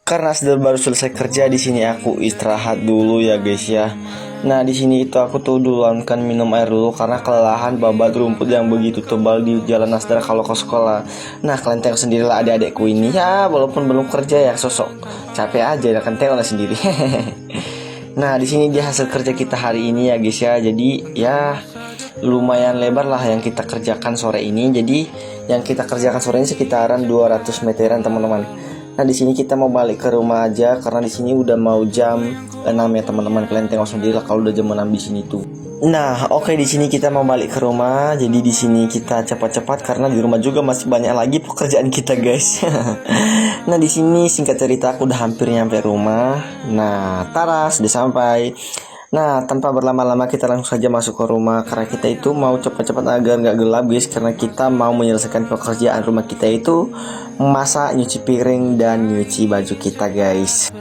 Karena sudah baru selesai kerja di sini aku istirahat dulu ya guys ya. Nah di sini itu aku tuh duluan kan minum air dulu karena kelelahan babat rumput yang begitu tebal di jalan Nasdar kalau ke sekolah. Nah kalian tengok sendirilah adik-adikku ini ya, walaupun belum kerja ya sosok capek aja ya, kan tengoklah sendiri. Nah di sini dia hasil kerja kita hari ini ya guys ya. Jadi ya lumayan lebar lah yang kita kerjakan sore ini. Jadi yang kita kerjakan sore ini sekitaran 200 meteran teman-teman. Nah di sini kita mau balik ke rumah aja karena di sini udah mau jam 6 ya teman-teman. Kalian tengok sendiri lah kalau udah jam 6 di sini tuh. Nah, oke, di sini kita mau balik ke rumah. Jadi di sini kita cepat-cepat karena di rumah juga masih banyak lagi pekerjaan kita, guys. Nah, di sini singkat cerita aku udah hampir nyampe rumah. Nah, taras udah sampai. Nah, tanpa berlama-lama kita langsung saja masuk ke rumah karena kita itu mau cepat-cepat agar nggak gelap guys, karena kita mau menyelesaikan pekerjaan rumah kita itu masak, nyuci piring dan nyuci baju kita guys.